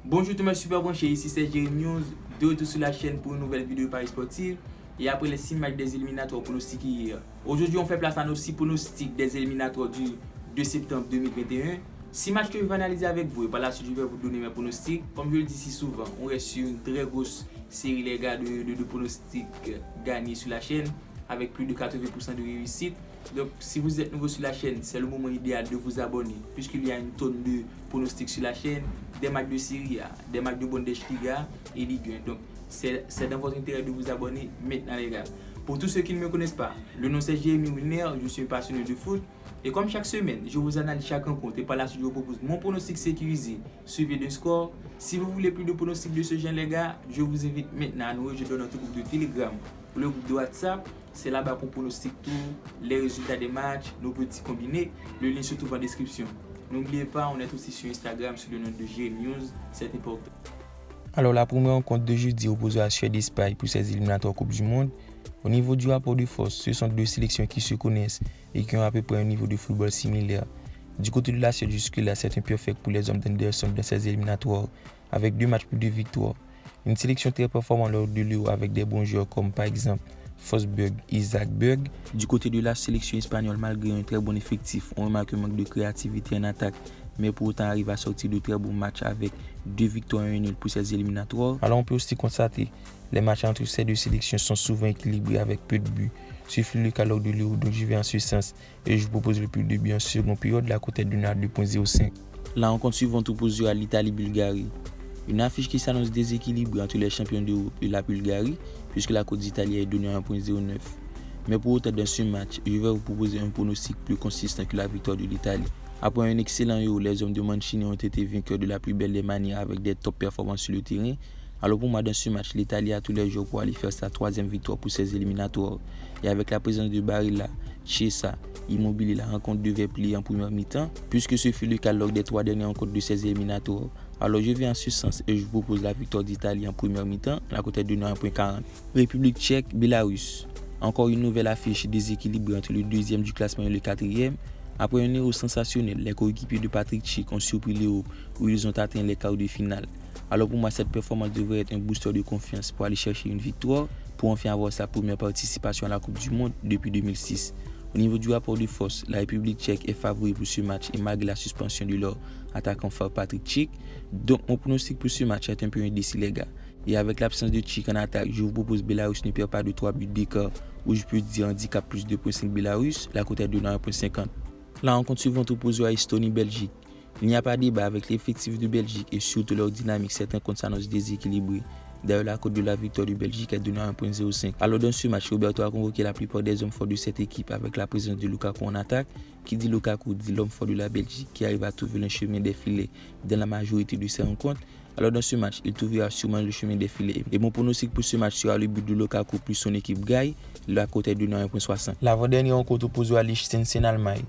Bonjour tout le monde super branché, ici c'est Jérémy News, de retour sur la chaîne pour une nouvelle vidéo Paris Sportif. Et après les 6 matchs des éliminatoires pronostiqués hier. Aujourd'hui, on fait place à nos 6 pronostics des éliminatoires du 2 septembre 2021. 6 matchs que je vais analyser avec vous et par la suite, je vais vous donner mes pronostics. Comme je le dis si souvent, on reste sur une très grosse série les gars de pronostics gagnés sur la chaîne avec plus de 80% de réussite. Donc si vous êtes nouveau sur la chaîne, c'est le moment idéal de vous abonner puisqu'il y a une tonne de pronostics sur la chaîne, des matchs de Serie A, des matchs de Bundesliga et Ligue 1. Donc c'est dans votre intérêt de vous abonner maintenant les gars. Pour tous ceux qui ne me connaissent pas, le nom c'est Jérémy Wilner, je suis un passionné de foot. Et comme chaque semaine, je vous analyse chaque rencontre et par la suite je vous propose mon pronostic sécurisé suivi d'un score. Si vous voulez plus de pronostics de ce genre les gars, je vous invite maintenant à nous rejoindre notre groupe de Telegram ou le groupe de WhatsApp. C'est là-bas qu'on pronostique tous les résultats des matchs, nos petits combinés. Le lien se trouve en description. N'oubliez pas, on est aussi sur Instagram sous le nom de Jérémy News, c'est important. Alors la première rencontre de jeudi opposée à Suède et Espagne pour ces éliminatoires Coupe du Monde. Au niveau du rapport de force, ce sont deux sélections qui se connaissent et qui ont à peu près un niveau de football similaire. Du côté de la Suède jusque-là, c'est un perfect pour les hommes d'Anderson dans ces éliminatoires, avec 2 matchs plus de victoires. Une sélection très performante lors de l'Euro avec des bons joueurs comme par exemple Forsberg, Isaac Berg. Du côté de la sélection espagnole, malgré un très bon effectif, on remarque un manque de créativité en attaque, mais pour autant arrive à sortir de très bons matchs avec 2 victoires et 1 nul pour ces éliminatoires. Alors on peut aussi constater les matchs entre ces deux sélections sont souvent équilibrés avec peu de buts. Ce fut le cas lors de l'Euro, donc je vais en ce sens et je vous propose le plus de buts en seconde période, la cote est de 2.05. La rencontre suivante opposera l'Italie-Bulgarie. Une affiche qui s'annonce déséquilibrée entre les champions d'Europe et la Bulgarie, puisque la cote d'Italie est donnée à 1.09. Mais pour autant, dans ce match, je vais vous proposer un pronostic plus consistant que la victoire de l'Italie. Après un excellent Euro, les hommes de Mancini ont été vainqueurs de la plus belle des manières avec des top performances sur le terrain. Alors pour moi, dans ce match, l'Italie a tous les jours pour aller faire sa 3e victoire pour ses éliminatoires. Et avec la présence de Barilla, Chiesa, Immobile, la rencontre devait plier en première mi-temps, puisque ce fut le cas lors des 3 dernières rencontres de ces éliminatoires. Alors je vais en ce sens et je vous propose la victoire d'Italie en première mi-temps, la cote est de 1.40. République tchèque, Bélarus. Encore une nouvelle affiche déséquilibrée entre le 2e du classement et le 4e. Après un Euro sensationnel, les coéquipiers de Patrick Schick ont surpris l'Euro où ils ont atteint les quarts de finale. Alors pour moi, cette performance devrait être un booster de confiance pour aller chercher une victoire, pour enfin avoir sa première participation à la Coupe du Monde depuis 2006. Au niveau du rapport de force, la République tchèque est favori pour ce match et malgré la suspension de leur attaquant phare Patrick Schick. Donc mon pronostic pour ce match est un peu indécis les gars. Et avec l'absence de Schick en attaque, je vous propose Bélarus ne perd pas de 3 buts d'écart, ou je peux dire handicap plus 2.5 Bélarus, la cote est de 1.50. La rencontre suivante opposera Estonie-Belgique. Il n'y a pas de débat avec l'effectif de Belgique et surtout leur dynamique, certains comptes s'annoncent déséquilibrés. D'ailleurs, la cote de la victoire de Belgique est donnée à 1.05. Alors dans ce match, Roberto a convoqué la plupart des hommes forts de cette équipe avec la présence de Lukaku en attaque. Qui dit Lukaku dit l'homme fort de la Belgique qui arrive à trouver le chemin des filets dans la majorité de ses rencontres. Alors dans ce match, il trouvera sûrement le chemin des filets. Et mon pronostic pour ce match sera le but de Lukaku plus son équipe Gaï. La cote est donnée à 1.60. L'avant-dernière rencontre opposera Liechtenstein Allemagne.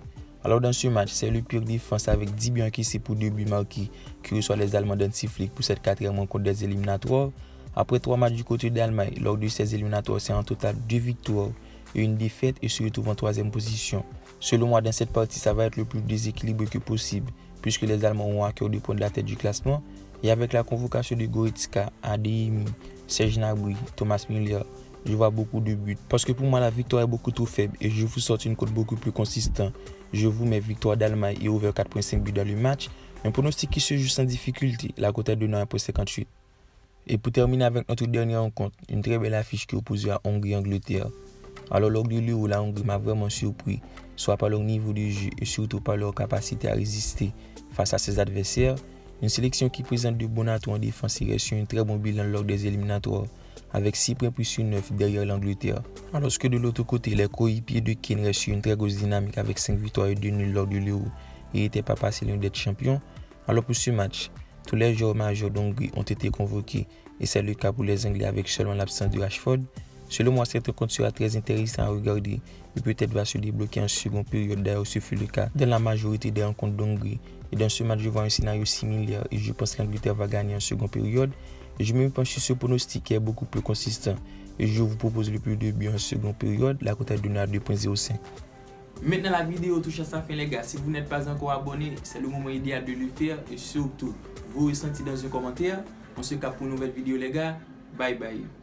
Alors dans ce match, c'est le pire défense avec 10 buts encaissés pour 2 buts marqués qui reçoit les Allemands d'Antiflick pour cette 4e rencontre des éliminatoires. Après 3 matchs du côté d'Allemagne, lors de ces éliminatoires, c'est en total 2 victoires et une défaite et se retrouve en 3e position. Selon moi, dans cette partie, ça va être le plus déséquilibré que possible puisque les Allemands ont à cœur de prendre la tête du classement. Et avec la convocation de Goretzka, Adeyemi, Serge Gnabry, Thomas Müller, je vois beaucoup de buts. Parce que pour moi, la victoire est beaucoup trop faible et je vous sorte une cote beaucoup plus consistante. Je vous mets victoire d'Allemagne et over 4.5 buts dans le match. Un pronostic qui se joue sans difficulté. La cote est de 1.58. Et pour terminer avec notre dernière rencontre, une très belle affiche qui oppose à Hongrie-Angleterre. Alors lors de l'Euro, la Hongrie m'a vraiment surpris, soit par leur niveau de jeu et surtout par leur capacité à résister face à ses adversaires. Une sélection qui présente de bons atouts en défense et reste sur un très bon bilan lors des éliminatoires, avec 6 points plus sur 9 derrière l'Angleterre. Alors que de l'autre côté, les coéquipiers de Kane restent sur une très grosse dynamique avec 5 victoires et 2 nuls lors de l'Euro et n'étaient pas passés loin d'être champions. Alors pour ce match, tous les joueurs majeurs d'Hongrie ont été convoqués et c'est le cas pour les Anglais avec seulement l'absence de Rashford. Selon moi, cette rencontre sera très intéressant à regarder et peut-être va se débloquer en seconde période. D'ailleurs, ce fut le cas dans la majorité des rencontres d'Hongrie. Et dans ce match, je vois un scénario similaire et je pense que l'Angleterre va gagner en seconde période. Et je me penche sur ce pronostic qui est beaucoup plus consistant et je vous propose le plus de buts en seconde période. La cote est donnée à 2.05. Maintenant la vidéo touche à sa fin les gars. Si vous n'êtes pas encore abonné, c'est le moment idéal de le faire. Et surtout, vous ressentez dans un commentaire. On se capte pour une nouvelle vidéo les gars. Bye bye.